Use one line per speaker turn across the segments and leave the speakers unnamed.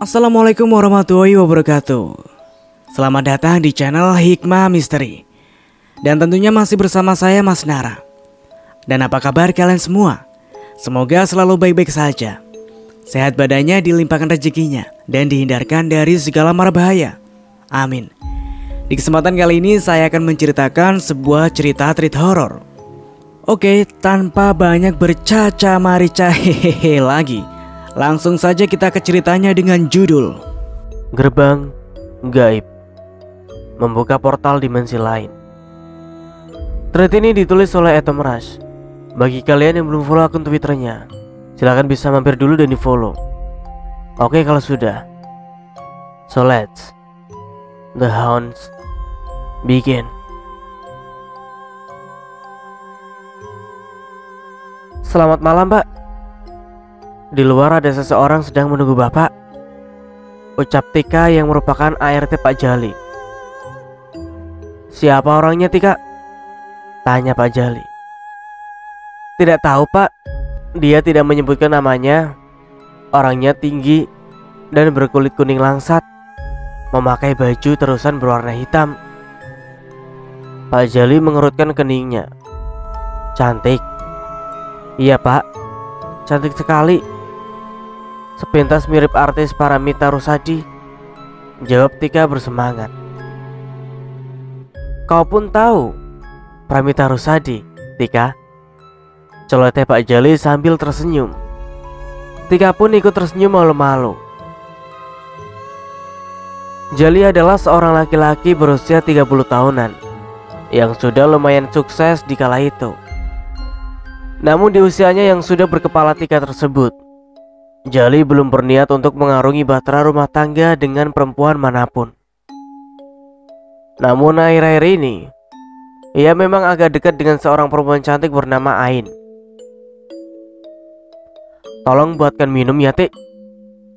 Assalamualaikum warahmatullahi wabarakatuh. Selamat datang di channel Hikmah Misteri. Dan tentunya masih bersama saya Mas Nara. Dan apa kabar kalian semua? Semoga selalu baik-baik saja. Sehat badannya, dilimpahkan rezekinya, dan dihindarkan dari segala mara bahaya. Amin. Di kesempatan kali ini saya akan menceritakan sebuah cerita treat horor. Oke, tanpa banyak bercaca marica hehehe lagi, langsung saja kita ke ceritanya dengan judul
Gerbang Gaib, membuka portal dimensi lain. Thread ini ditulis oleh Atom Rush. Bagi kalian yang belum follow akun Twitternya, silahkan bisa mampir dulu dan di follow. Oke kalau sudah, so let's the hounds begin. Selamat malam, Pak. Di luar ada seseorang sedang menunggu Bapak, ucap Tika yang merupakan ART Pak Jali. Siapa orangnya, Tika? Tanya Pak Jali. Tidak tahu, Pak. Dia tidak menyebutkan namanya. Orangnya tinggi dan berkulit kuning langsat, memakai baju terusan berwarna hitam. Pak Jali mengerutkan keningnya. Cantik. Iya, Pak. Cantik sekali. Sepintas mirip artis Paramita Rusady, jawab Tika bersemangat. Kau pun tahu Paramita Rusady, Tika? Celoteh Pak Jali sambil tersenyum. Tika pun ikut tersenyum malu-malu. Jali adalah seorang laki-laki berusia 30 tahunan yang sudah lumayan sukses di kala itu. Namun di usianya yang sudah berkepala tiga tersebut, Jali belum berniat untuk mengarungi bahtera rumah tangga dengan perempuan manapun. Namun akhir-akhir ini, ia memang agak dekat dengan seorang perempuan cantik bernama Ain. Tolong buatkan minum ya, Tik.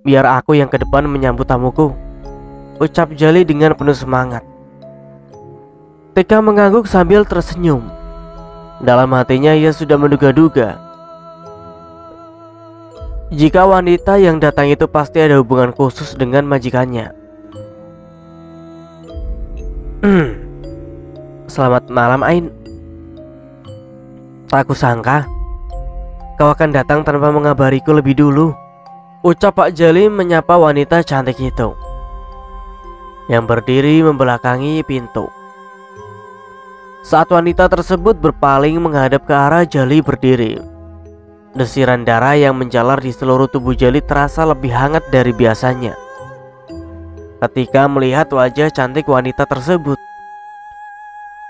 Biar aku yang ke depan menyambut tamuku, ucap Jali dengan penuh semangat. Tika mengangguk sambil tersenyum. Dalam hatinya ia sudah menduga-duga jika wanita yang datang itu pasti ada hubungan khusus dengan majikannya. Selamat malam, Ain. Tak kusangka kau akan datang tanpa mengabariku lebih dulu, ucap Pak Jali menyapa wanita cantik itu yang berdiri membelakangi pintu. Saat wanita tersebut berpaling menghadap ke arah Jali berdiri, desiran darah yang menjalar di seluruh tubuh Jali terasa lebih hangat dari biasanya ketika melihat wajah cantik wanita tersebut.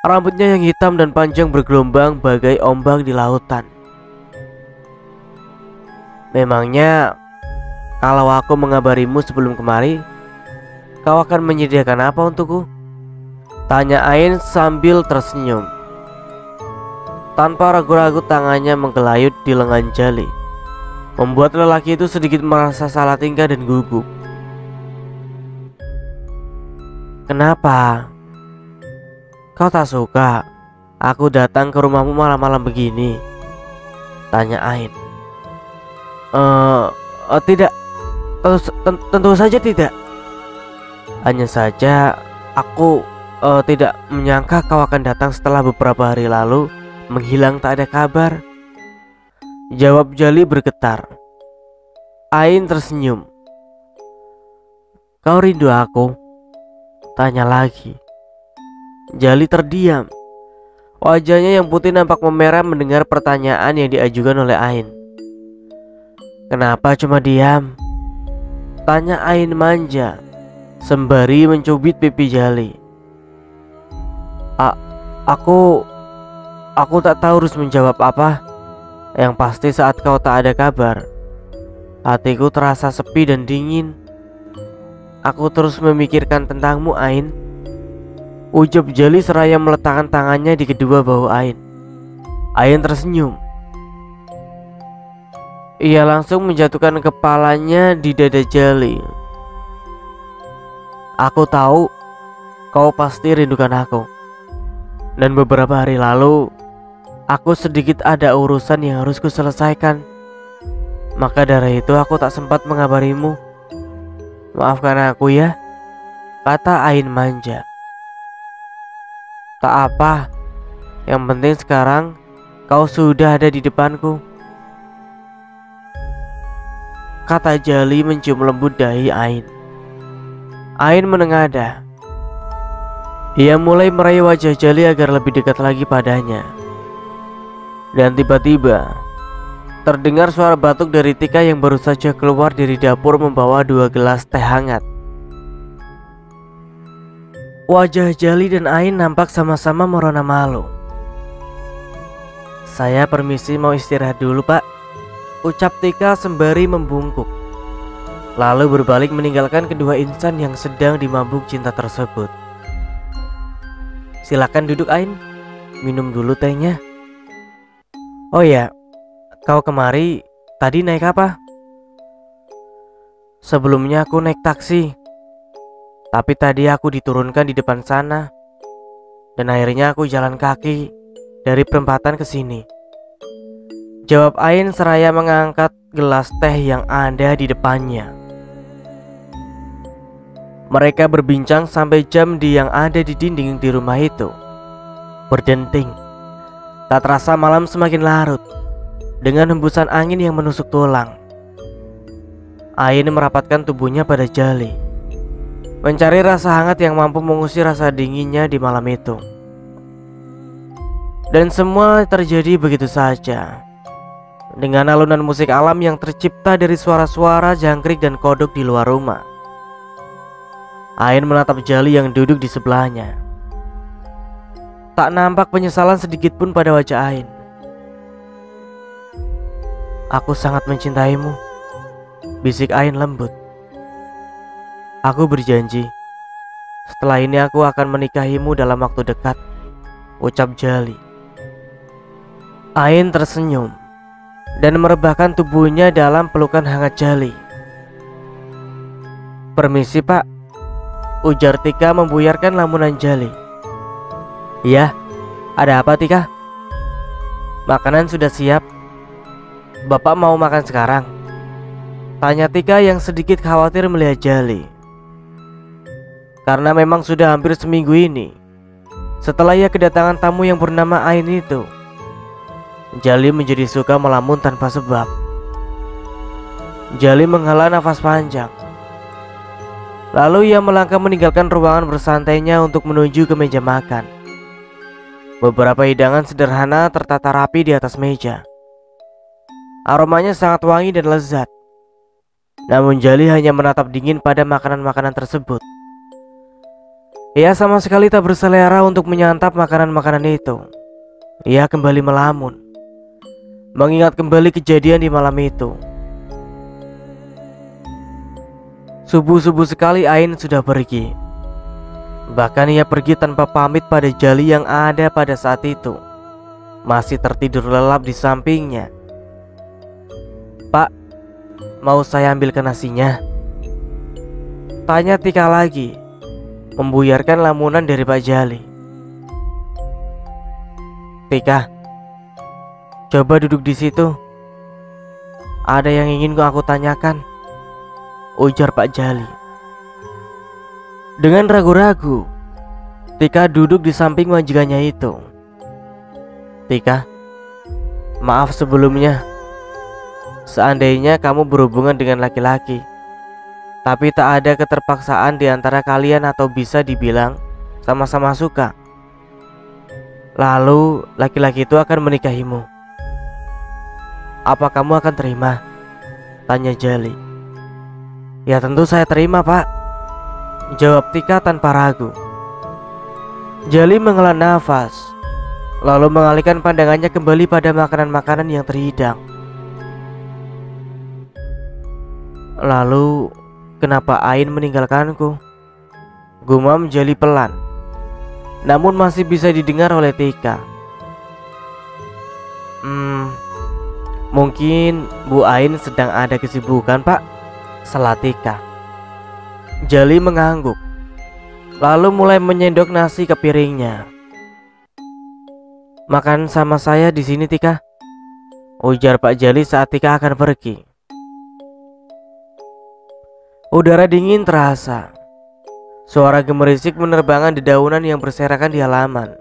Rambutnya yang hitam dan panjang bergelombang bagai ombak di lautan. Memangnya kalau aku mengabarimu sebelum kemari, kau akan menyediakan apa untukku? Tanya Ain sambil tersenyum. Tanpa ragu-ragu tangannya menggelayut di lengan Jali, membuat lelaki itu sedikit merasa salah tingkah dan gugup. Kenapa? Kau tak suka aku datang ke rumahmu malam-malam begini? Tanya Ain. Tidak. Tentu saja tidak. Hanya saja aku tidak menyangka kau akan datang setelah beberapa hari lalu menghilang tak ada kabar, jawab Jali bergetar. Ain tersenyum. Kau rindu aku? Tanya lagi. Jali terdiam. Wajahnya yang putih nampak memerah mendengar pertanyaan yang diajukan oleh Ain. Kenapa cuma diam? Tanya Ain manja sembari mencubit pipi Jali. Aku tak tahu harus menjawab apa. Yang pasti saat kau tak ada kabar, hatiku terasa sepi dan dingin. Aku terus memikirkan tentangmu, Ain, ucap Jali seraya meletakkan tangannya di kedua bahu Ain. Ain tersenyum. Ia langsung menjatuhkan kepalanya di dada Jali. Aku tahu kau pasti rindukan aku. Dan beberapa hari lalu aku sedikit ada urusan yang harus kuselesaikan. Maka dari itu aku tak sempat mengabarimu. Maafkan aku ya, kata Ain manja. Tak apa, yang penting sekarang kau sudah ada di depanku, kata Jali mencium lembut dahi Ain. Ain menengadah. Ia mulai meraih wajah Jali agar lebih dekat lagi padanya. Dan tiba-tiba terdengar suara batuk dari Tika yang baru saja keluar dari dapur membawa 2 gelas teh hangat. Wajah Jali dan Ain nampak sama-sama merona malu. Saya permisi mau istirahat dulu pak, ucap Tika sembari membungkuk. Lalu berbalik meninggalkan kedua insan yang sedang dimabuk cinta tersebut. Silakan duduk Ain, minum dulu tehnya. Oh ya, kau kemari tadi naik apa? Sebelumnya aku naik taksi, tapi tadi aku diturunkan di depan sana. Dan akhirnya aku jalan kaki dari perempatan ke sini, jawab Ain seraya mengangkat gelas teh yang ada di depannya. Mereka berbincang sampai jam yang ada di dinding di rumah itu berdenting. Tak terasa malam semakin larut dengan hembusan angin yang menusuk tulang. Ain merapatkan tubuhnya pada Jali, mencari rasa hangat yang mampu mengusir rasa dinginnya di malam itu. Dan semua terjadi begitu saja, dengan alunan musik alam yang tercipta dari suara-suara jangkrik dan kodok di luar rumah. Ain menatap Jali yang duduk di sebelahnya. Tak nampak penyesalan sedikit pun pada wajah Ain. Aku sangat mencintaimu, bisik Ain lembut. Aku berjanji, setelah ini aku akan menikahimu dalam waktu dekat, ucap Jali. Ain tersenyum dan merebahkan tubuhnya dalam pelukan hangat Jali. Permisi pak, ujar Tika membuyarkan lamunan Jali. Ya, ada apa Tika? Makanan sudah siap. Bapak mau makan sekarang? Tanya Tika yang sedikit khawatir melihat Jali. Karena memang sudah hampir seminggu ini setelah ia kedatangan tamu yang bernama Ain itu, Jali menjadi suka melamun tanpa sebab. Jali menghela nafas panjang. Lalu ia melangkah meninggalkan ruangan bersantainya untuk menuju ke meja makan. Beberapa hidangan sederhana tertata rapi di atas meja. Aromanya sangat wangi dan lezat. Namun Jali hanya menatap dingin pada makanan-makanan tersebut. Ia sama sekali tak berselera untuk menyantap makanan-makanan itu. Ia kembali melamun, mengingat kembali kejadian di malam itu. Subuh-subuh sekali Ain sudah pergi. Bahkan ia pergi tanpa pamit pada Jali yang ada pada saat itu masih tertidur lelap di sampingnya. Pak, mau saya ambilkan nasinya? Tanya Tika lagi, membuyarkan lamunan dari Pak Jali. Tika, coba duduk di situ. Ada yang ingin aku tanyakan, ujar Pak Jali. Dengan ragu-ragu, Tika duduk di samping majikannya itu. Tika, maaf sebelumnya. Seandainya kamu berhubungan dengan laki-laki, tapi tak ada keterpaksaan di antara kalian atau bisa dibilang sama-sama suka, lalu laki-laki itu akan menikahimu, apa kamu akan terima? Tanya Jali. Ya tentu saya terima pak, jawab Tika tanpa ragu. Jali menghela nafas, lalu mengalihkan pandangannya kembali pada makanan-makanan yang terhidang. Lalu, kenapa Ain meninggalkanku? Gumam Jali pelan, namun masih bisa didengar oleh Tika. Mungkin Bu Ain sedang ada kesibukan pak, sela Tika. Jali mengangguk, lalu mulai menyendok nasi ke piringnya. Makan sama saya di sini Tika, ujar Pak Jali saat Tika akan pergi. Udara dingin terasa. Suara gemerisik menerbangkan dedaunan yang berserakan di halaman.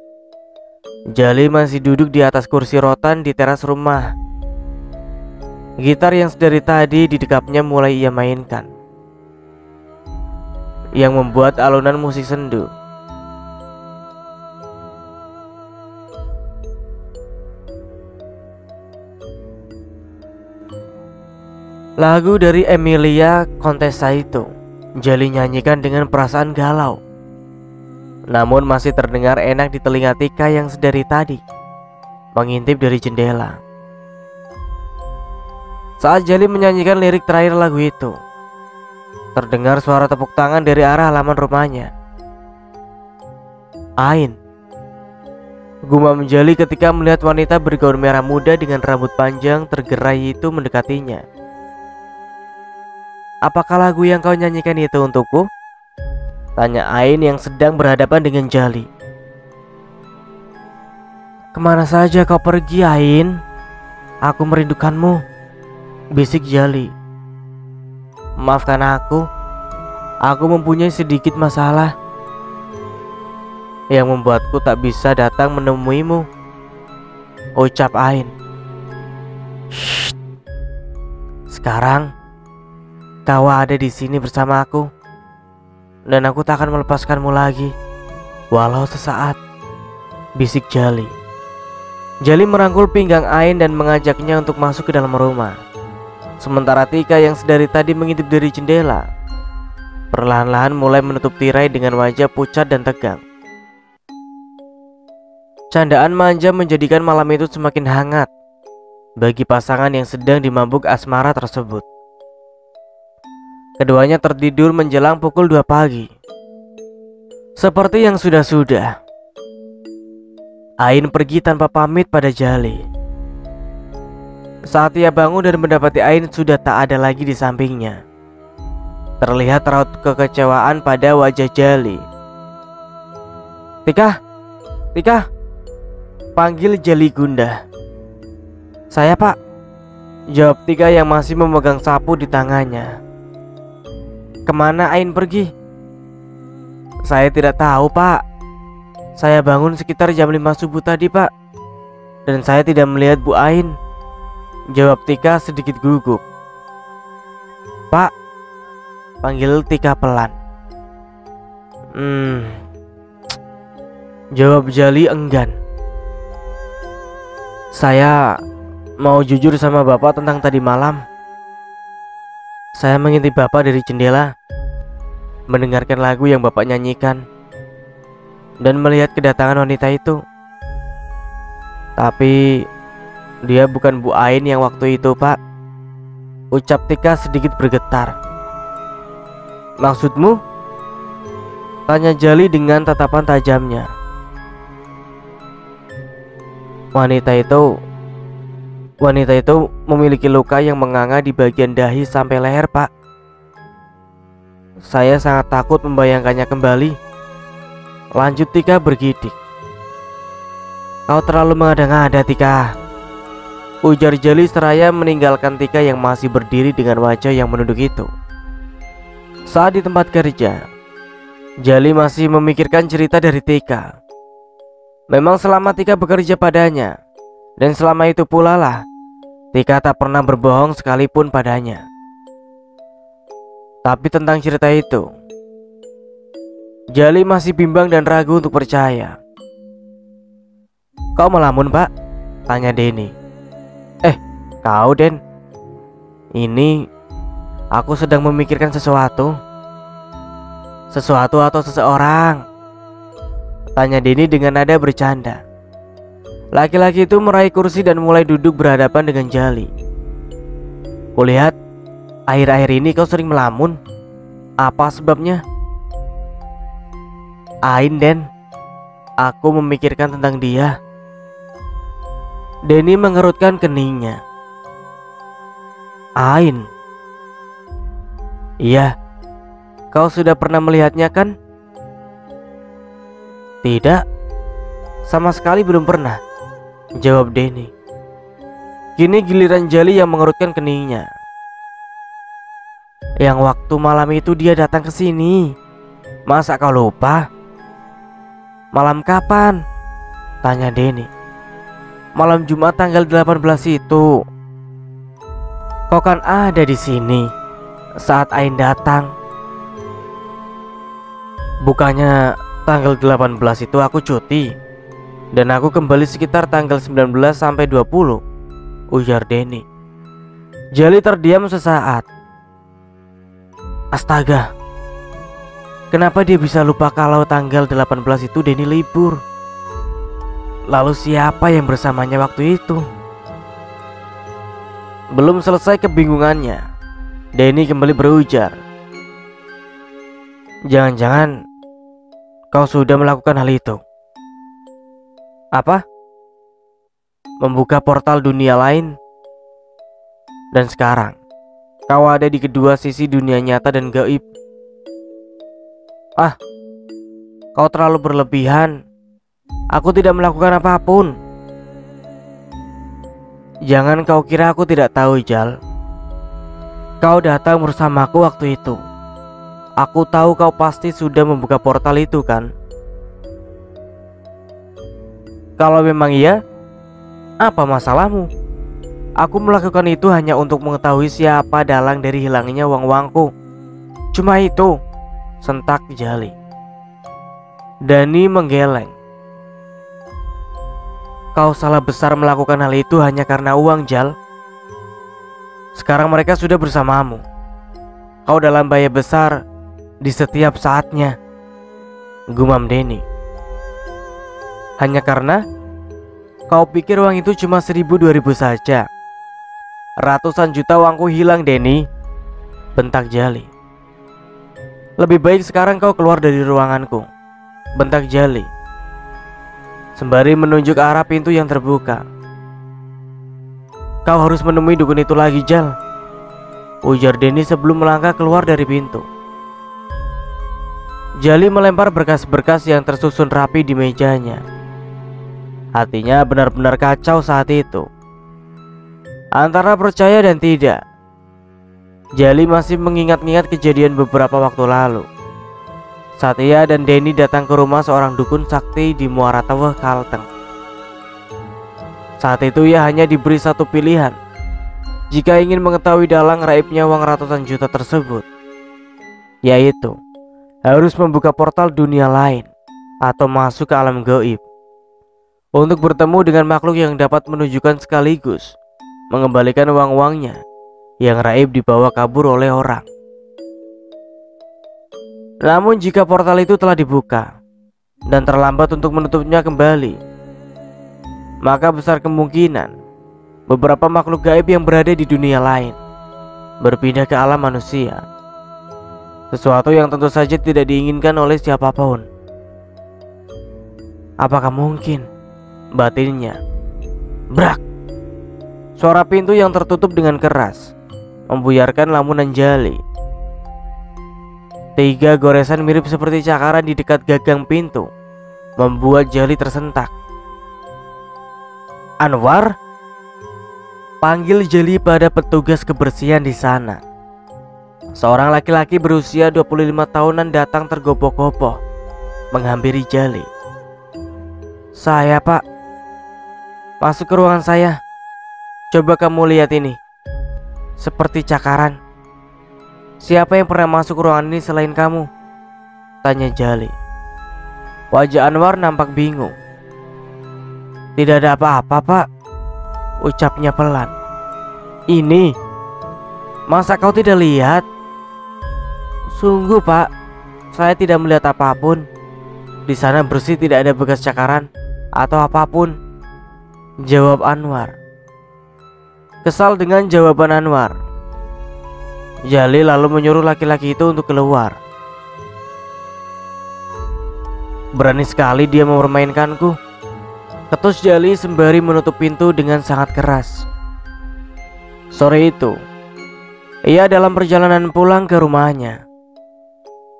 Jali masih duduk di atas kursi rotan di teras rumah. Gitar yang sedari tadi di dekapnya mulai ia mainkan, yang membuat alunan musik sendu. Lagu dari Emilia Contessa itu Jali nyanyikan dengan perasaan galau, namun masih terdengar enak di telinga Tika yang sedari tadi mengintip dari jendela. Saat Jali menyanyikan lirik terakhir lagu itu, terdengar suara tepuk tangan dari arah halaman rumahnya. Ain, gumam Jali ketika melihat wanita bergaun merah muda dengan rambut panjang tergerai itu mendekatinya. Apakah lagu yang kau nyanyikan itu untukku? Tanya Ain yang sedang berhadapan dengan Jali. Kemana saja kau pergi, Ain? Aku merindukanmu, bisik Jali. Maafkan aku mempunyai sedikit masalah yang membuatku tak bisa datang menemuimu, ucap Ain. Shh. Sekarang kau ada di sini bersama aku, dan aku tak akan melepaskanmu lagi, walau sesaat, bisik Jali. Jali merangkul pinggang Ain dan mengajaknya untuk masuk ke dalam rumah. Sementara Tika yang sedari tadi mengintip dari jendela perlahan-lahan mulai menutup tirai dengan wajah pucat dan tegang. Candaan manja menjadikan malam itu semakin hangat bagi pasangan yang sedang dimabuk asmara tersebut. Keduanya tertidur menjelang pukul 2 pagi. Seperti yang sudah-sudah, Ain pergi tanpa pamit pada Jali. Saat ia bangun dan mendapati Ain sudah tak ada lagi di sampingnya, terlihat raut kekecewaan pada wajah Jali. Tika, panggil Jali gundah. Saya, Pak, jawab Tika yang masih memegang sapu di tangannya. Kemana Ain pergi? Saya tidak tahu, Pak. Saya bangun sekitar jam 5 subuh tadi, Pak, dan saya tidak melihat Bu Ain, jawab Tika sedikit gugup. Pak, panggil Tika pelan. Jawab Jali enggan. Saya mau jujur sama Bapak tentang tadi malam. Saya mengintip Bapak dari jendela, mendengarkan lagu yang Bapak nyanyikan, dan melihat kedatangan wanita itu. Tapi dia bukan Bu Ain yang waktu itu, Pak, ucap Tika sedikit bergetar. Maksudmu? Tanya Jali dengan tatapan tajamnya. Wanita itu memiliki luka yang menganga di bagian dahi sampai leher, Pak. Saya sangat takut membayangkannya kembali, lanjut Tika bergidik. Kau terlalu mengada-ngada, Tika, ujar Jali seraya meninggalkan Tika yang masih berdiri dengan wajah yang menunduk itu. Saat di tempat kerja, Jali masih memikirkan cerita dari Tika. Memang selama Tika bekerja padanya, dan selama itu pula lah Tika tak pernah berbohong sekalipun padanya. Tapi tentang cerita itu, Jali masih bimbang dan ragu untuk percaya. Kau melamun, Pak? Tanya Denny. Kau, Den. Ini aku sedang memikirkan sesuatu. Sesuatu atau seseorang? Tanya Denny dengan nada bercanda. Laki-laki itu meraih kursi dan mulai duduk berhadapan dengan Jali. Kulihat akhir-akhir ini kau sering melamun. Apa sebabnya? Ain, Den. Aku memikirkan tentang dia. Denny mengerutkan keningnya. Ain? Iya. Kau sudah pernah melihatnya, kan? Tidak, sama sekali belum pernah, jawab Denny. Kini giliran Jali yang mengerutkan keningnya. Yang waktu malam itu dia datang ke sini. Masa kau lupa? Malam kapan? Tanya Denny. Malam Jumat tanggal 18 itu. Kau kan ada di sini saat Ain datang. Bukannya tanggal 18 itu aku cuti dan aku kembali sekitar tanggal 19 sampai 20, ujar Denny. Jali terdiam sesaat. Astaga, kenapa dia bisa lupa kalau tanggal 18 itu Denny libur? Lalu siapa yang bersamanya waktu itu? Belum selesai kebingungannya, Denny kembali berujar. Jangan-jangan kau sudah melakukan hal itu. Apa? Membuka portal dunia lain. Dan sekarang kau ada di kedua sisi dunia nyata dan gaib. Ah, kau terlalu berlebihan. Aku tidak melakukan apapun. Jangan kau kira aku tidak tahu, Jal. Kau datang bersamaku waktu itu. Aku tahu kau pasti sudah membuka portal itu kan? Kalau memang iya, apa masalahmu? Aku melakukan itu hanya untuk mengetahui siapa dalang dari hilangnya uang-uangku. Cuma itu, sentak Jali. Dani menggeleng. Kau salah besar melakukan hal itu hanya karena uang, Jal. Sekarang mereka sudah bersamamu. Kau dalam bahaya besar di setiap saatnya, gumam Denny. Hanya karena kau pikir uang itu cuma 1.000-2.000 saja. Ratusan juta uangku hilang, Denny, bentak Jali. Lebih baik sekarang kau keluar dari ruanganku, bentak Jali, sembari menunjuk arah pintu yang terbuka. Kau harus menemui dukun itu lagi, Jal, ujar Denny sebelum melangkah keluar dari pintu. Jali melempar berkas-berkas yang tersusun rapi di mejanya. Hatinya benar-benar kacau saat itu, antara percaya dan tidak. Jali masih mengingat-ingat kejadian beberapa waktu lalu saat ia dan Denny datang ke rumah seorang dukun sakti di Muara Taweh, Kalteng. Saat itu ia hanya diberi satu pilihan jika ingin mengetahui dalang raibnya uang ratusan juta tersebut, yaitu harus membuka portal dunia lain atau masuk ke alam gaib untuk bertemu dengan makhluk yang dapat menunjukkan sekaligus mengembalikan uang-uangnya yang raib dibawa kabur oleh orang. Namun jika portal itu telah dibuka dan terlambat untuk menutupnya kembali, maka besar kemungkinan beberapa makhluk gaib yang berada di dunia lain berpindah ke alam manusia. Sesuatu yang tentu saja tidak diinginkan oleh siapapun. Apakah mungkin? Batinnya. Brak! Suara pintu yang tertutup dengan keras membuyarkan lamunan Jali. 3 goresan mirip seperti cakaran di dekat gagang pintu membuat Jali tersentak. Anwar? Panggil Jali pada petugas kebersihan di sana. Seorang laki-laki berusia 25 tahunan datang tergopoh-gopoh menghampiri Jali. Saya, Pak. Masuk ke ruangan saya. Coba kamu lihat ini. Seperti cakaran. Siapa yang pernah masuk ke ruangan ini selain kamu? Tanya Jali. Wajah Anwar nampak bingung. Tidak ada apa-apa, Pak, ucapnya pelan. Ini, masa kau tidak lihat? Sungguh, Pak, saya tidak melihat apapun. Di sana bersih, tidak ada bekas cakaran atau apapun, jawab Anwar. Kesal dengan jawaban Anwar, Jali lalu menyuruh laki-laki itu untuk keluar. Berani sekali dia mempermainkanku, ketus Jali sembari menutup pintu dengan sangat keras. Sore itu, ia dalam perjalanan pulang ke rumahnya.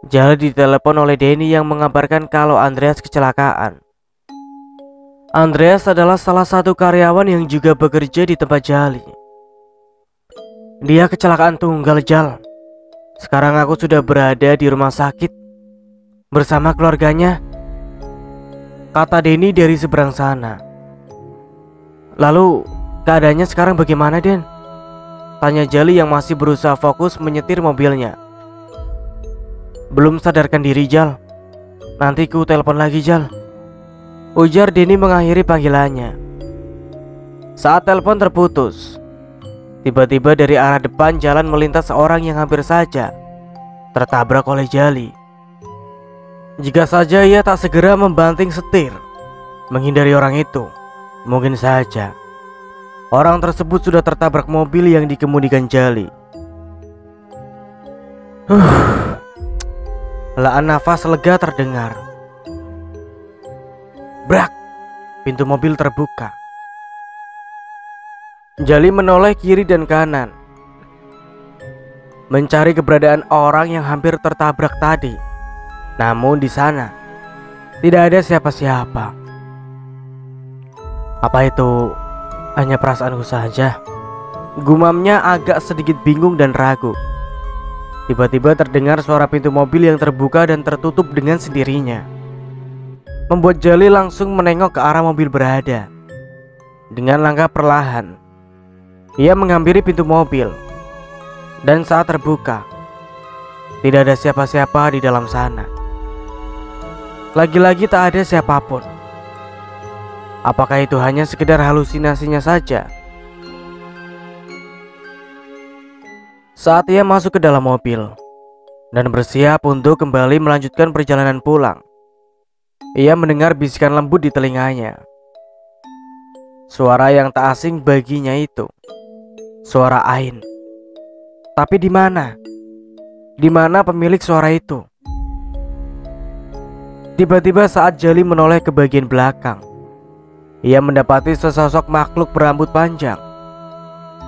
Jali ditelepon oleh Denny yang mengabarkan kalau Andreas kecelakaan. Andreas adalah salah satu karyawan yang juga bekerja di tempat Jali. Dia kecelakaan tunggal, Jal. Sekarang aku sudah berada di rumah sakit bersama keluarganya, kata Denny dari seberang sana. Lalu keadaannya sekarang bagaimana, Den? Tanya Jali yang masih berusaha fokus menyetir mobilnya. Belum sadarkan diri, Jal. Nanti ku telepon lagi, Jal, ujar Denny mengakhiri panggilannya. Saat telepon terputus, tiba-tiba dari arah depan jalan melintas seorang yang hampir saja tertabrak oleh Jali. Jika saja ia tak segera membanting setir menghindari orang itu, mungkin saja orang tersebut sudah tertabrak mobil yang dikemudikan Jali. Helaan nafas lega terdengar. Brak! Pintu mobil terbuka. Jali menoleh kiri dan kanan, mencari keberadaan orang yang hampir tertabrak tadi. Namun di sana tidak ada siapa-siapa. Apa itu hanya perasaanku saja? Gumamnya agak sedikit bingung dan ragu. Tiba-tiba terdengar suara pintu mobil yang terbuka dan tertutup dengan sendirinya, membuat Jali langsung menengok ke arah mobil berada. Dengan langkah perlahan, ia menghampiri pintu mobil. Dan saat terbuka, tidak ada siapa-siapa di dalam sana. Lagi-lagi tak ada siapapun. Apakah itu hanya sekedar halusinasinya saja? Saat ia masuk ke dalam mobil dan bersiap untuk kembali melanjutkan perjalanan pulang, ia mendengar bisikan lembut di telinganya. Suara yang tak asing baginya itu, suara Ain. Tapi di mana? Di mana pemilik suara itu? Tiba-tiba saat Jali menoleh ke bagian belakang, ia mendapati sesosok makhluk berambut panjang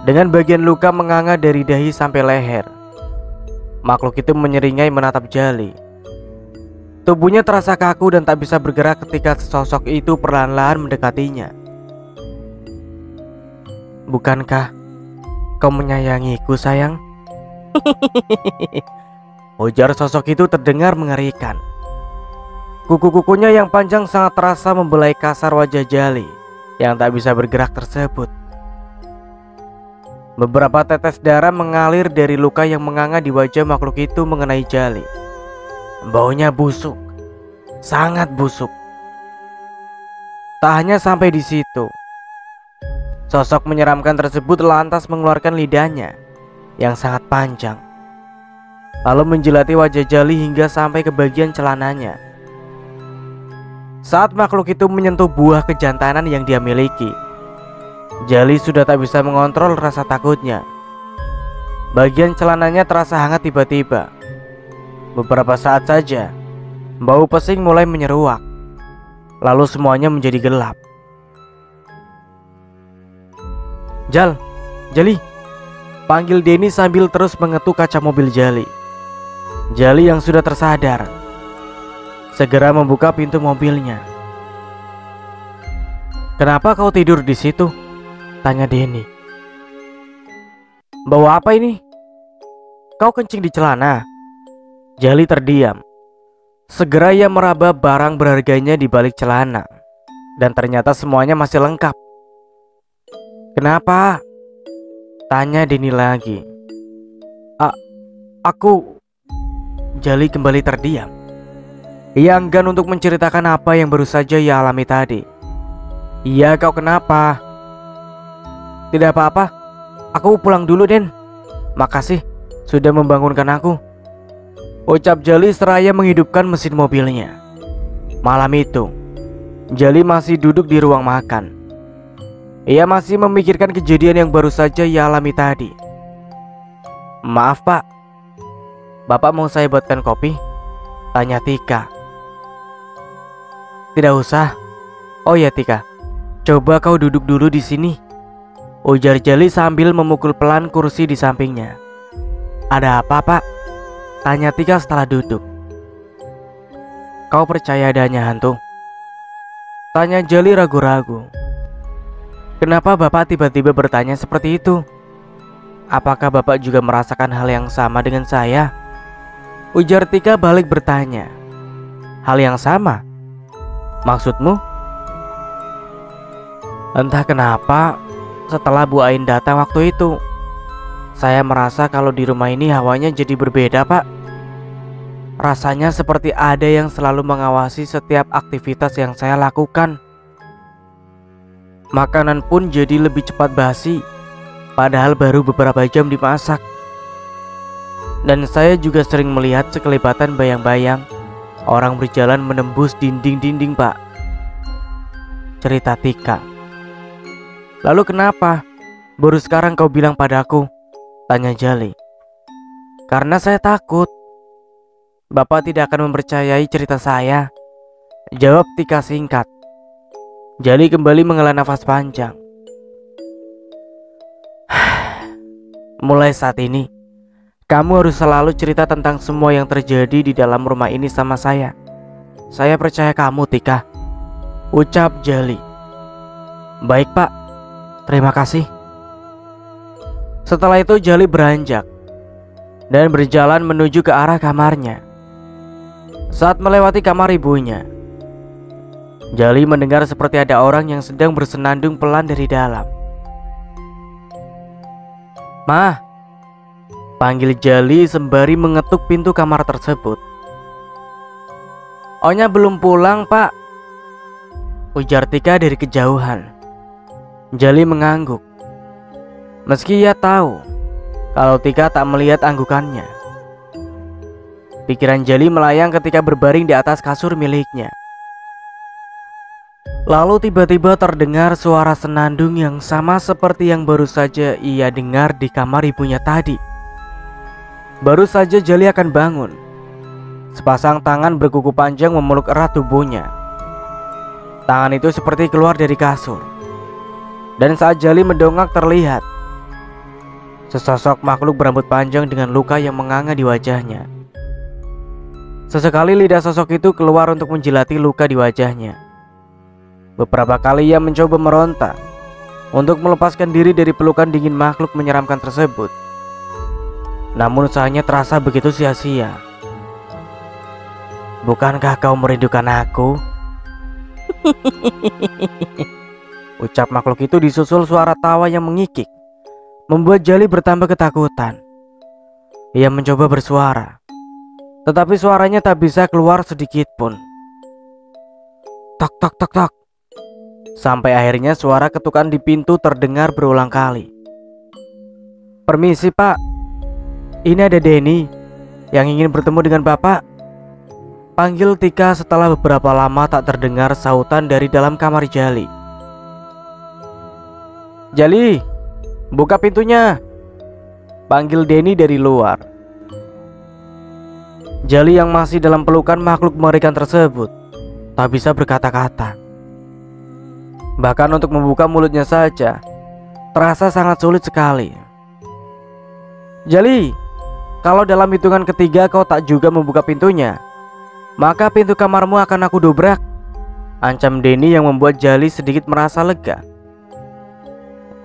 dengan bagian luka menganga dari dahi sampai leher. Makhluk itu menyeringai menatap Jali. Tubuhnya terasa kaku dan tak bisa bergerak ketika sesosok itu perlahan-lahan mendekatinya. Bukankah kau menyayangiku, sayang? Ujar sosok itu terdengar mengerikan. Kuku-kukunya yang panjang sangat terasa membelai kasar wajah Jali yang tak bisa bergerak tersebut. Beberapa tetes darah mengalir dari luka yang menganga di wajah makhluk itu mengenai Jali. Baunya busuk, sangat busuk. Tak hanya sampai di situ, sosok menyeramkan tersebut lantas mengeluarkan lidahnya yang sangat panjang, lalu menjilati wajah Jali hingga sampai ke bagian celananya. Saat makhluk itu menyentuh buah kejantanan yang dia miliki, Jali sudah tak bisa mengontrol rasa takutnya. Bagian celananya terasa hangat tiba-tiba. Beberapa saat saja, bau pesing mulai menyeruak. Lalu semuanya menjadi gelap. Jali, panggil Denny sambil terus mengetuk kaca mobil Jali. Jali yang sudah tersadar segera membuka pintu mobilnya. Kenapa kau tidur di situ? Tanya Denny. Bawa apa ini? Kau kencing di celana? Jali terdiam. Segera ia meraba barang berharganya di balik celana, dan ternyata semuanya masih lengkap. Kenapa? Tanya Denny lagi. Aku... Jali kembali terdiam. Ia enggan untuk menceritakan apa yang baru saja ia alami tadi. Iya, kau kenapa? Tidak apa-apa, aku pulang dulu, Den. Makasih sudah membangunkan aku, ucap Jali seraya menghidupkan mesin mobilnya. Malam itu, Jali masih duduk di ruang makan. Ia masih memikirkan kejadian yang baru saja ia alami tadi. Maaf, Pak. Bapak mau saya buatkan kopi? Tanya Tika. Tidak usah. Oh ya, Tika, coba kau duduk dulu di sini, ujar Jali sambil memukul pelan kursi di sampingnya. Ada apa, Pak? Tanya Tika setelah duduk. Kau percaya adanya hantu? Tanya Jali ragu-ragu. Kenapa Bapak tiba-tiba bertanya seperti itu? Apakah Bapak juga merasakan hal yang sama dengan saya?
Ujar Tika balik bertanya. Hal yang sama? Maksudmu? Entah kenapa, setelah Bu Ain datang waktu itu, saya merasa kalau di rumah ini hawanya jadi berbeda, Pak. Rasanya seperti ada yang selalu mengawasi setiap aktivitas yang saya lakukan. Makanan pun jadi lebih cepat basi, padahal baru beberapa jam dimasak. Dan saya juga sering melihat sekelibatan bayang-bayang orang berjalan menembus dinding-dinding, Pak. Cerita Tika. Lalu kenapa? Baru sekarang kau bilang padaku? Tanya Jali. Karena saya takut. Bapak tidak akan mempercayai cerita saya, jawab Tika singkat. Jali kembali menghela nafas panjang. Mulai saat ini, kamu harus selalu cerita tentang semua yang terjadi di dalam rumah ini sama saya. Saya percaya kamu, Tika, ucap Jali. Baik, Pak. Terima kasih. Setelah itu Jali beranjak dan berjalan menuju ke arah kamarnya. Saat melewati kamar ibunya, Jali mendengar seperti ada orang yang sedang bersenandung pelan dari dalam. "Mah," panggil Jali sembari mengetuk pintu kamar tersebut. "Onya belum pulang, Pak," ujar Tika dari kejauhan. Jali mengangguk. Meski ia tahu kalau Tika tak melihat anggukannya. Pikiran Jali melayang ketika berbaring di atas kasur miliknya. Lalu tiba-tiba terdengar suara senandung yang sama seperti yang baru saja ia dengar di kamar ibunya tadi. Baru saja Jali akan bangun, sepasang tangan berkuku panjang memeluk erat tubuhnya. Tangan itu seperti keluar dari kasur. Dan saat Jali mendongak terlihat sesosok makhluk berambut panjang dengan luka yang menganga di wajahnya. Sesekali lidah sosok itu keluar untuk menjilati luka di wajahnya. Beberapa kali ia mencoba meronta untuk melepaskan diri dari pelukan dingin makhluk menyeramkan tersebut. Namun usahanya terasa begitu sia-sia. "Bukankah kau merindukan aku?" ucap makhluk itu disusul suara tawa yang mengikik, membuat Jali bertambah ketakutan. Ia mencoba bersuara, tetapi suaranya tak bisa keluar sedikit pun. Tok tok tok tok. Sampai akhirnya suara ketukan di pintu terdengar berulang kali. "Permisi, Pak. Ini ada Denny yang ingin bertemu dengan Bapak," panggil Tika setelah beberapa lama tak terdengar sautan dari dalam kamar Jali. "Jali, buka pintunya," panggil Denny dari luar. Jali yang masih dalam pelukan makhluk mengerikan tersebut tak bisa berkata-kata. Bahkan untuk membuka mulutnya saja terasa sangat sulit sekali. "Jali, kalau dalam hitungan ketiga kau tak juga membuka pintunya, maka pintu kamarmu akan aku dobrak," ancam Denny yang membuat Jali sedikit merasa lega.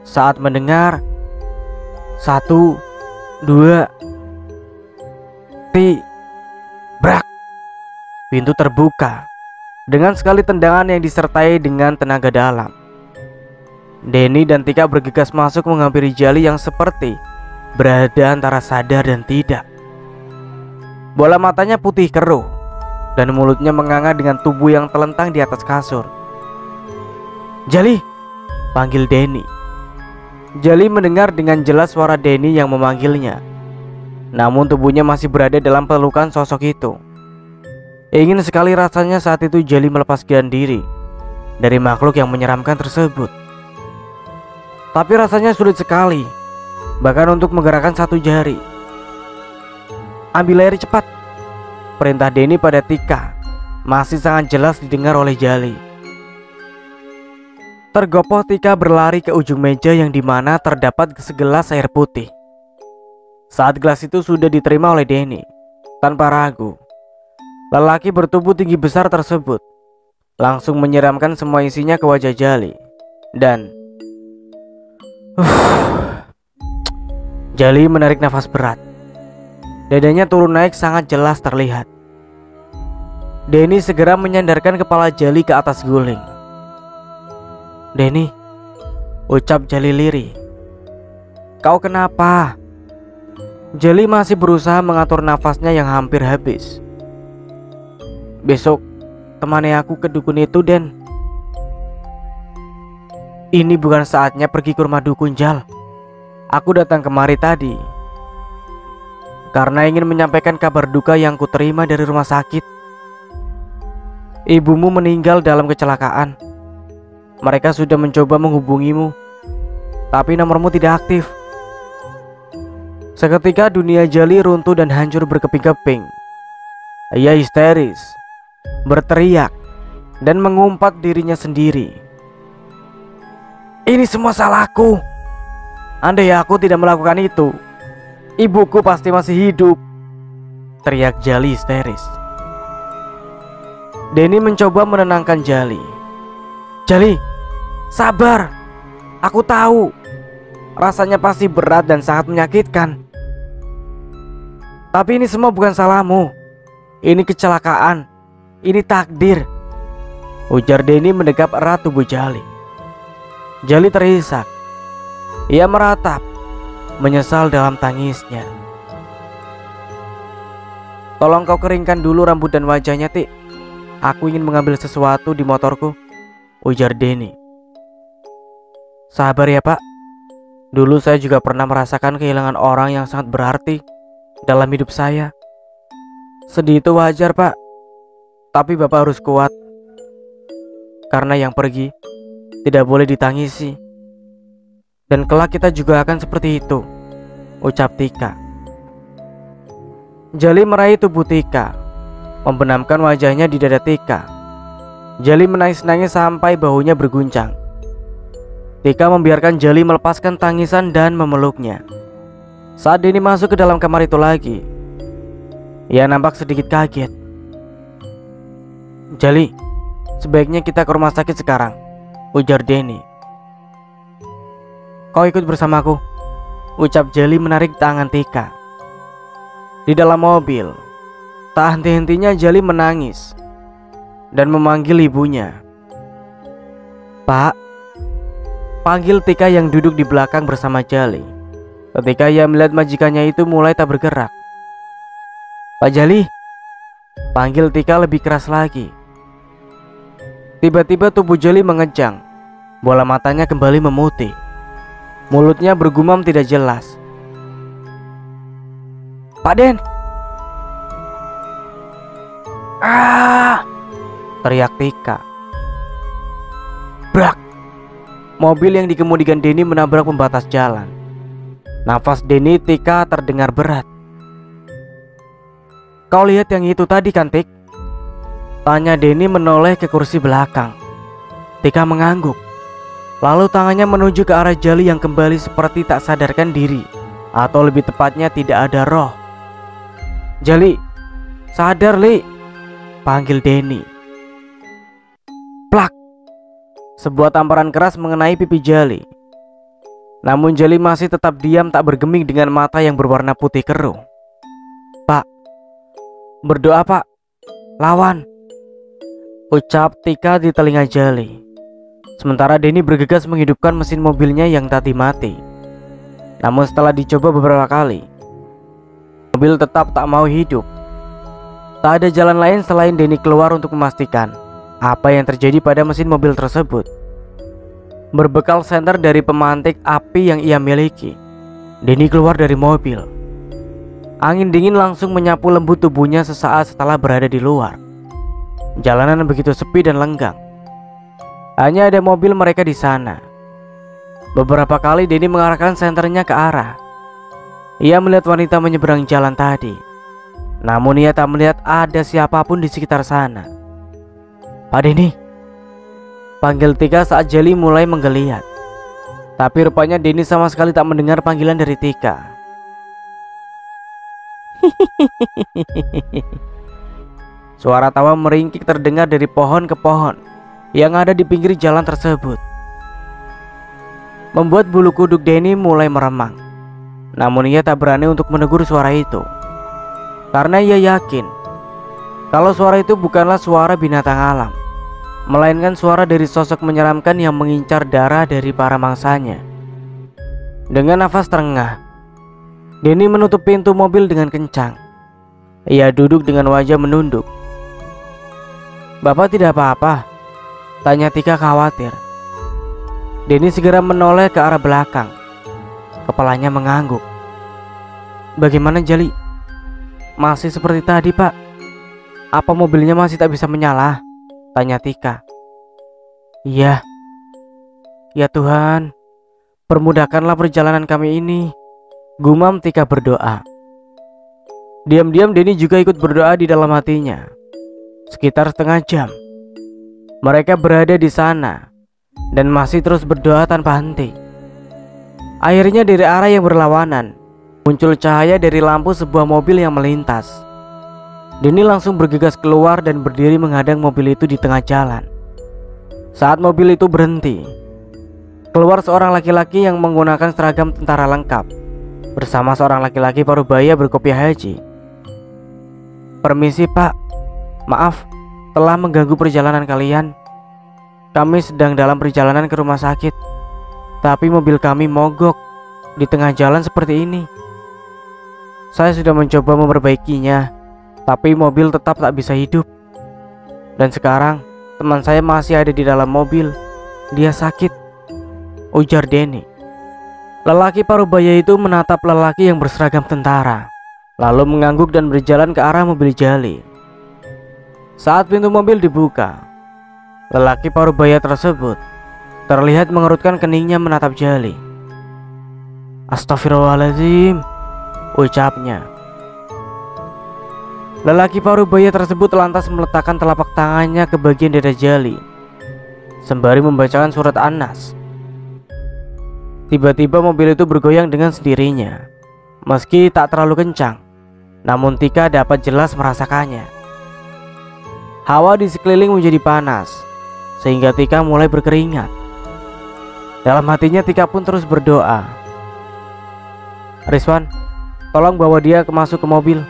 Saat mendengar 1, 2, brak, pintu terbuka dengan sekali tendangan yang disertai dengan tenaga dalam. Denny dan Tika bergegas masuk menghampiri Jali yang seperti berada antara sadar dan tidak. Bola matanya putih keruh dan mulutnya menganga dengan tubuh yang telentang di atas kasur. "Jali," panggil Denny. Jali mendengar dengan jelas suara Denny yang memanggilnya. Namun tubuhnya masih berada dalam pelukan sosok itu. Ingin sekali rasanya saat itu Jali melepaskan diri dari makhluk yang menyeramkan tersebut. Tapi rasanya sulit sekali, bahkan untuk menggerakkan satu jari. "Ambil air cepat," perintah Denny pada Tika masih sangat jelas didengar oleh Jali. Tergopoh Tika berlari ke ujung meja yang dimana terdapat segelas air putih. Saat gelas itu sudah diterima oleh Denny, tanpa ragu, lelaki bertubuh tinggi besar tersebut langsung menyiramkan semua isinya ke wajah Jali. Dan Jali menarik nafas berat. Dadanya turun naik sangat jelas terlihat. Denny segera menyandarkan kepala Jali ke atas guling. "Denny," ucap Jali lirih. "Kau kenapa?" Jali masih berusaha mengatur nafasnya yang hampir habis. "Besok temani aku ke dukun itu, Den. Ini bukan saatnya pergi ke rumah dukun, Jal. Aku datang kemari tadi karena ingin menyampaikan kabar duka yang kuterima dari rumah sakit. Ibumu meninggal dalam kecelakaan. Mereka sudah mencoba menghubungimu, tapi nomormu tidak aktif." Seketika dunia Jali runtuh dan hancur berkeping-keping. Ia histeris, berteriak, dan mengumpat dirinya sendiri. "Ini semua salahku. Andai aku tidak melakukan itu, ibuku pasti masih hidup," teriak Jali histeris. Denny mencoba menenangkan Jali. "Jali, sabar. Aku tahu rasanya pasti berat dan sangat menyakitkan. Tapi ini semua bukan salahmu. Ini kecelakaan. Ini takdir," ujar Denny mendekap erat tubuh Jali. Jali terisak. Ia meratap, menyesal dalam tangisnya. "Tolong kau keringkan dulu rambut dan wajahnya, Tik. Aku ingin mengambil sesuatu di motorku," ujar Denny. "Sabar ya, Pak. Dulu saya juga pernah merasakan kehilangan orang yang sangat berarti dalam hidup saya. Sedih itu wajar, Pak. Tapi Bapak harus kuat. Karena yang pergi tidak boleh ditangisi. Dan kelak kita juga akan seperti itu," ucap Tika. Jali meraih tubuh Tika, membenamkan wajahnya di dada Tika. Jali menangis-nangis sampai bahunya berguncang. Tika membiarkan Jali melepaskan tangisan dan memeluknya. Saat Denny masuk ke dalam kamar itu lagi, ia nampak sedikit kaget. "Jali, sebaiknya kita ke rumah sakit sekarang," ujar Denny. "Kau ikut bersamaku," ucap Jali menarik tangan Tika. Di dalam mobil, tak henti-hentinya Jali menangis dan memanggil ibunya. "Pak," panggil Tika yang duduk di belakang bersama Jali. Ketika ia melihat majikannya itu mulai tak bergerak. "Pak Jali," panggil Tika lebih keras lagi. Tiba-tiba tubuh Jali mengejang. Bola matanya kembali memutih. Mulutnya bergumam tidak jelas. "Pak Den!" "Ah!" teriak Tika. Brak! Mobil yang dikemudikan Denny menabrak pembatas jalan. Nafas Denny Tika terdengar berat. "Kau lihat yang itu tadi kan, Tik?" tanya Denny menoleh ke kursi belakang. Tika mengangguk. Lalu tangannya menuju ke arah Jali yang kembali seperti tak sadarkan diri, atau lebih tepatnya tidak ada roh. "Jali, sadar, Li," panggil Denny. Plak! Sebuah tamparan keras mengenai pipi Jali. Namun Jali masih tetap diam, tak bergeming dengan mata yang berwarna putih keruh. "Pak, berdoa Pak, lawan," ucap Tika di telinga Jali. Sementara Denny bergegas menghidupkan mesin mobilnya yang tadi mati. Namun setelah dicoba beberapa kali, mobil tetap tak mau hidup. Tak ada jalan lain selain Denny keluar untuk memastikan apa yang terjadi pada mesin mobil tersebut. Berbekal senter dari pemantik api yang ia miliki, Denny keluar dari mobil. Angin dingin langsung menyapu lembut tubuhnya sesaat setelah berada di luar. Jalanan begitu sepi dan lenggang. Hanya ada mobil mereka di sana. Beberapa kali Denny mengarahkan senternya ke arah. Ia melihat wanita menyeberang jalan tadi. Namun ia tak melihat ada siapapun di sekitar sana. "Pak Denny," panggil Tika saat Jali mulai menggeliat. Tapi rupanya Denny sama sekali tak mendengar panggilan dari Tika. Suara tawa meringkik terdengar dari pohon ke pohon yang ada di pinggir jalan tersebut, membuat bulu kuduk Denny mulai meremang. Namun ia tak berani untuk menegur suara itu. Karena ia yakin kalau suara itu bukanlah suara binatang alam, melainkan suara dari sosok menyeramkan yang mengincar darah dari para mangsanya. Dengan nafas terengah, Denny menutup pintu mobil dengan kencang. Ia duduk dengan wajah menunduk. "Bapak tidak apa-apa?" tanya Tika khawatir. Denny segera menoleh ke arah belakang. Kepalanya mengangguk. "Bagaimana Jali? Masih seperti tadi, Pak. Apa mobilnya masih tak bisa menyala?" tanya Tika. "Iya. Ya Tuhan, permudahkanlah perjalanan kami ini," gumam Tika berdoa. Diam-diam Denny juga ikut berdoa di dalam hatinya. Sekitar setengah jam mereka berada di sana dan masih terus berdoa tanpa henti. Akhirnya dari arah yang berlawanan muncul cahaya dari lampu sebuah mobil yang melintas. Denny langsung bergegas keluar dan berdiri menghadang mobil itu di tengah jalan. Saat mobil itu berhenti, keluar seorang laki-laki yang menggunakan seragam tentara lengkap bersama seorang laki-laki parubaya berkopiah haji. "Permisi Pak, maaf telah mengganggu perjalanan kalian. Kami sedang dalam perjalanan ke rumah sakit, tapi mobil kami mogok di tengah jalan seperti ini. Saya sudah mencoba memperbaikinya, tapi mobil tetap tak bisa hidup. Dan sekarang teman saya masih ada di dalam mobil. Dia sakit," ujar Denny. Lelaki parubaya itu menatap lelaki yang berseragam tentara, lalu mengangguk dan berjalan ke arah mobil Jali. Saat pintu mobil dibuka, lelaki parubaya tersebut terlihat mengerutkan keningnya menatap Jali. "Astagfirullahaladzim," ucapnya. Lelaki parubaya tersebut lantas meletakkan telapak tangannya ke bagian dada Jali sembari membacakan surat An-Nas. Tiba-tiba mobil itu bergoyang dengan sendirinya. Meski tak terlalu kencang, namun Tika dapat jelas merasakannya. Hawa di sekeliling menjadi panas, sehingga Tika mulai berkeringat. Dalam hatinya Tika pun terus berdoa. "Rizwan, tolong bawa dia masuk ke mobil,"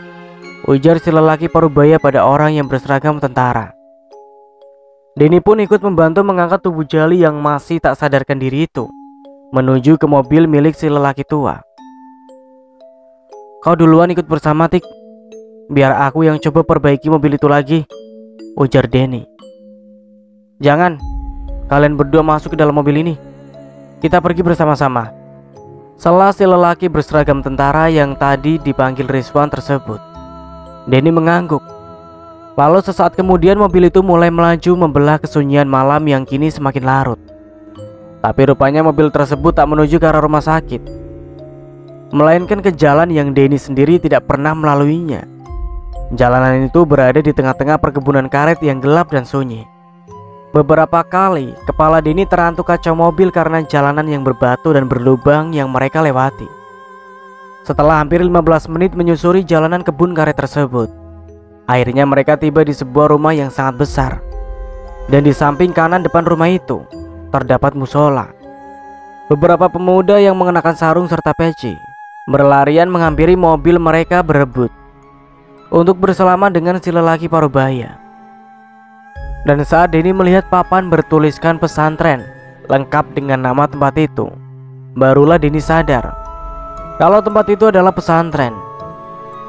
ujar si lelaki parubaya pada orang yang berseragam tentara. Denny pun ikut membantu mengangkat tubuh Jali yang masih tak sadarkan diri itu menuju ke mobil milik si lelaki tua. "Kau duluan ikut bersama Tik, biar aku yang coba perbaiki mobil itu lagi," ujar Denny. "Jangan, kalian berdua masuk ke dalam mobil ini. Kita pergi bersama-sama," sela si lelaki berseragam tentara yang tadi dipanggil Rizwan tersebut. Denny mengangguk. Lalu sesaat kemudian mobil itu mulai melaju membelah kesunyian malam yang kini semakin larut. Tapi rupanya mobil tersebut tak menuju ke arah rumah sakit, melainkan ke jalan yang Denny sendiri tidak pernah melaluinya. Jalanan itu berada di tengah-tengah perkebunan karet yang gelap dan sunyi. Beberapa kali kepala Denny terantuk kaca mobil karena jalanan yang berbatu dan berlubang yang mereka lewati. Setelah hampir 15 menit menyusuri jalanan kebun karet tersebut, akhirnya mereka tiba di sebuah rumah yang sangat besar. Dan di samping kanan depan rumah itu terdapat musola. Beberapa pemuda yang mengenakan sarung serta peci berlarian menghampiri mobil mereka berebut untuk bersalaman dengan si lelaki parubaya. Dan saat Denny melihat papan bertuliskan pesantren lengkap dengan nama tempat itu, barulah Denny sadar kalau tempat itu adalah pesantren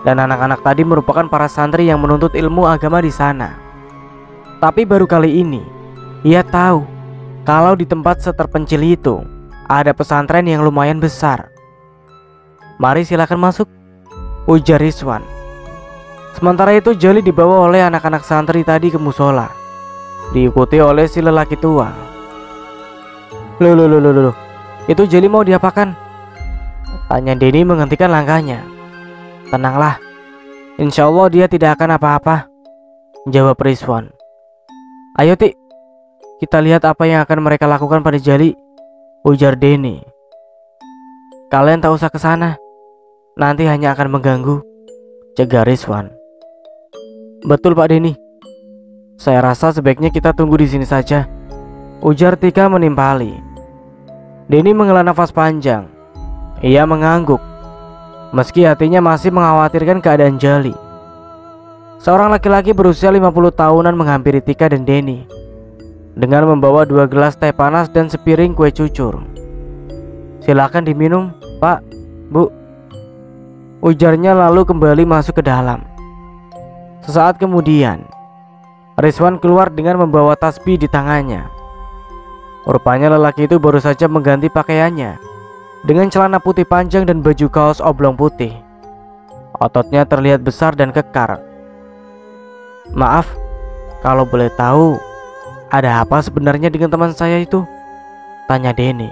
dan anak-anak tadi merupakan para santri yang menuntut ilmu agama di sana. Tapi baru kali ini ia tahu kalau di tempat seterpencil itu ada pesantren yang lumayan besar. "Mari silakan masuk," ujar Rizwan. Sementara itu Jali dibawa oleh anak-anak santri tadi ke musola, diikuti oleh si lelaki tua. Loh, itu Jali mau diapakan?" tanya Denny menghentikan langkahnya. "Tenanglah, insya Allah dia tidak akan apa-apa," jawab Rizwan. "Ayo Tik, kita lihat apa yang akan mereka lakukan pada Jali," ujar Denny. "Kalian tak usah ke sana, nanti hanya akan mengganggu," cegah Rizwan. "Betul Pak Denny, saya rasa sebaiknya kita tunggu di sini saja," ujar Tika menimpali. Denny menghela nafas panjang. Ia mengangguk, meski hatinya masih mengkhawatirkan keadaan Jali.
Seorang laki-laki berusia 50 tahunan menghampiri Tika dan Denny dengan membawa 2 gelas teh panas dan sepiring kue cucur. "Silakan diminum, Pak, Bu," ujarnya lalu kembali masuk ke dalam. Sesaat kemudian, Rizwan keluar dengan membawa tasbih di tangannya. Rupanya lelaki itu baru saja mengganti pakaiannya dengan celana putih panjang dan baju kaos oblong putih. Ototnya terlihat besar dan kekar. "Maaf, kalau boleh tahu, ada apa sebenarnya dengan teman saya itu?" tanya Denny.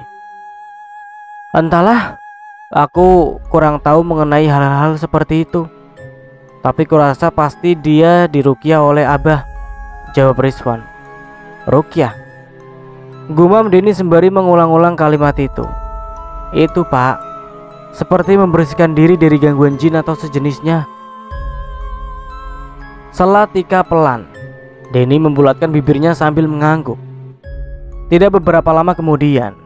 "Entahlah, aku kurang tahu mengenai hal-hal seperti itu. Tapi kurasa pasti dia diruqyah oleh Abah," jawab Rizwan. "Ruqyah?" gumam Denny sembari mengulang-ulang kalimat itu. "Itu, Pak, seperti membersihkan diri dari gangguan jin atau sejenisnya." Sela Tika pelan. Denny membulatkan bibirnya sambil mengangguk. Tidak beberapa lama kemudian,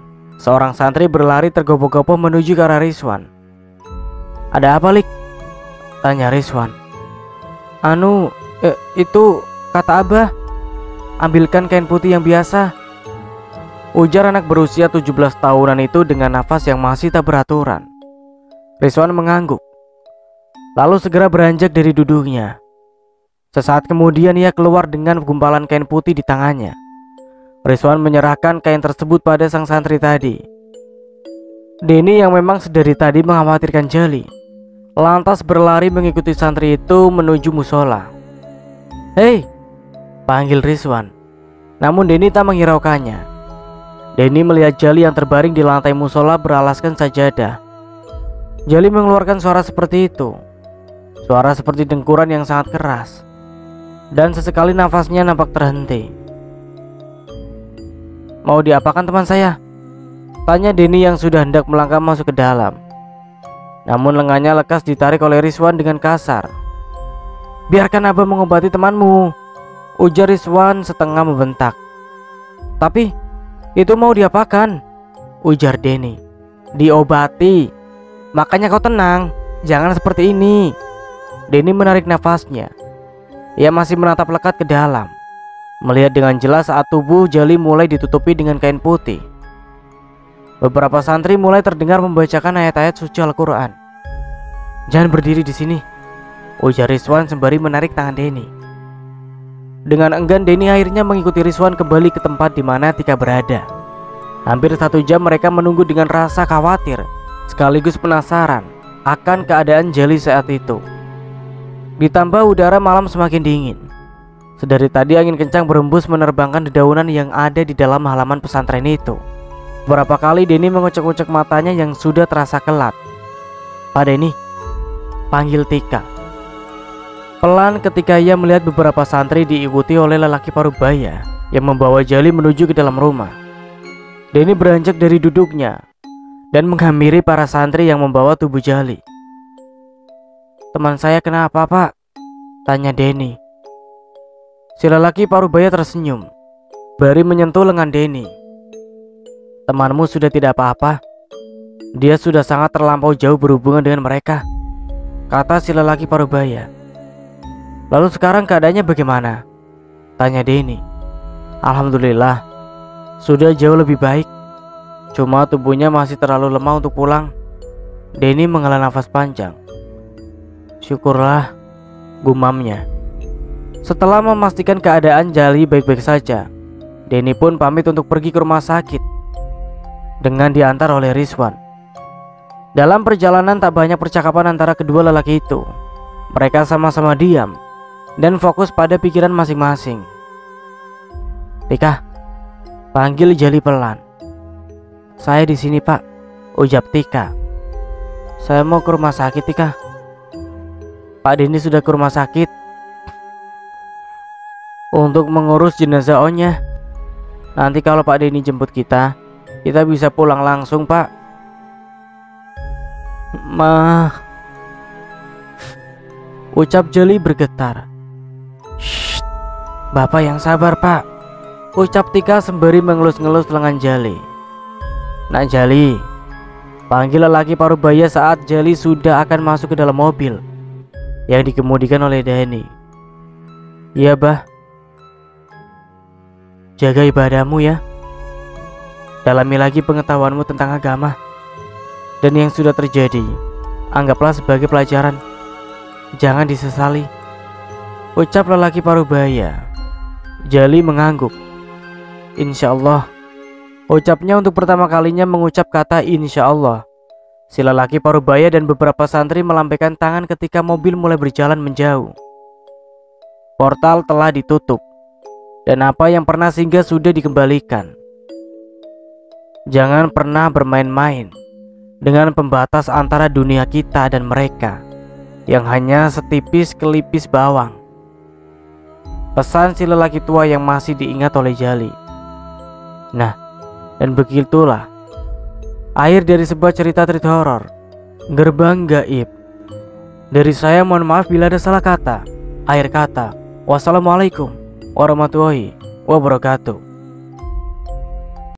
seorang santri berlari tergopoh-gopoh menuju ke arah Rizwan. "Ada apa, Lik?" tanya Rizwan. Itu kata Abah, ambilkan kain putih yang biasa," ujar anak berusia 17 tahunan itu dengan nafas yang masih tak beraturan. Rizwan mengangguk, lalu segera beranjak dari duduknya. Sesaat kemudian ia keluar dengan gumpalan kain putih di tangannya. Rizwan menyerahkan kain tersebut pada sang santri tadi. Denny yang memang sedari tadi mengkhawatirkan Jali, lantas berlari mengikuti santri itu menuju musola. "Hei!" panggil Rizwan. Namun Denny tak menghiraukannya. Denny melihat Jali yang terbaring di lantai musola beralaskan sajadah. Jali mengeluarkan suara seperti itu. Suara seperti dengkuran yang sangat keras. Dan sesekali nafasnya nampak terhenti. "Mau diapakan teman saya?" tanya Denny yang sudah hendak melangkah masuk ke dalam. Namun lengannya lekas ditarik oleh Rizwan dengan kasar. "Biarkan Abah mengobati temanmu," ujar Rizwan setengah membentak. "Tapi itu mau diapakan?" ujar Denny. "Diobati. Makanya kau tenang, jangan seperti ini." Denny menarik nafasnya. Ia masih menatap lekat ke dalam, melihat dengan jelas saat tubuh Jali mulai ditutupi dengan kain putih. Beberapa santri mulai terdengar membacakan ayat-ayat suci Al-Quran. "Jangan berdiri di sini," ujar Rizwan sembari menarik tangan Denny. Dengan enggan Denny akhirnya mengikuti Rizwan kembali ke tempat di mana Tika berada. Hampir 1 jam mereka menunggu dengan rasa khawatir sekaligus penasaran akan keadaan Jali saat itu. Ditambah udara malam semakin dingin. Sedari tadi angin kencang berembus menerbangkan dedaunan yang ada di dalam halaman pesantren itu. Beberapa kali Denny mengocok-ocok matanya yang sudah terasa kelap. "Pak Denny," panggil Tika. Pelan ketika ia melihat beberapa santri diikuti oleh lelaki parubaya yang membawa Jali menuju ke dalam rumah. Denny beranjak dari duduknya dan menghampiri para santri yang membawa tubuh Jali. "Teman saya kenapa, Pak?" tanya Denny. Si lelaki parubaya tersenyum, bari menyentuh lengan Denny. "Temanmu sudah tidak apa-apa. Dia sudah sangat terlampau jauh berhubungan dengan mereka," kata si lelaki parubaya. "Lalu sekarang keadaannya bagaimana?" tanya Denny. "Alhamdulillah, sudah jauh lebih baik. Cuma tubuhnya masih terlalu lemah untuk pulang." Denny menghela nafas panjang. "Syukurlah," gumamnya. Setelah memastikan keadaan Jali baik-baik saja, Denny pun pamit untuk pergi ke rumah sakit dengan diantar oleh Rizwan. Dalam perjalanan tak banyak percakapan antara kedua lelaki itu. Mereka sama-sama diam dan fokus pada pikiran masing-masing. "Tika," panggil Jali pelan. "Saya di sini, Pak," ujar Tika. "Saya mau ke rumah sakit, Tika." "Pak Denny sudah ke rumah sakit untuk mengurus jenazah Onya. Nanti kalau Pak Denny jemput kita bisa pulang langsung, Pak." "Mah," ucap Jali bergetar. "Shh, Bapak yang sabar, Pak," ucap Tika sembari mengelus-ngelus lengan Jali. "Nak Jali," panggil lelaki parubaya saat Jali sudah akan masuk ke dalam mobil yang dikemudikan oleh Denny. Iya, Bah. Jaga ibadahmu ya. Dalami lagi pengetahuanmu tentang agama. Dan yang sudah terjadi, anggaplah sebagai pelajaran. Jangan disesali. Ucap lelaki parubaya. Jali mengangguk. Insya Allah. Ucapnya untuk pertama kalinya mengucap kata insya Allah. Si lelaki parubaya dan beberapa santri melambaikan tangan ketika mobil mulai berjalan menjauh. Portal telah ditutup, dan apa yang pernah singgah sudah dikembalikan. Jangan pernah bermain-main dengan pembatas antara dunia kita dan mereka yang hanya setipis kelipis bawang. Pesan si lelaki tua yang masih diingat oleh Jali. Nah, dan begitulah akhir dari sebuah cerita horor, Gerbang Gaib. Dari saya mohon maaf bila ada salah kata. Akhir kata, wassalamualaikum warahmatullahi wabarakatuh.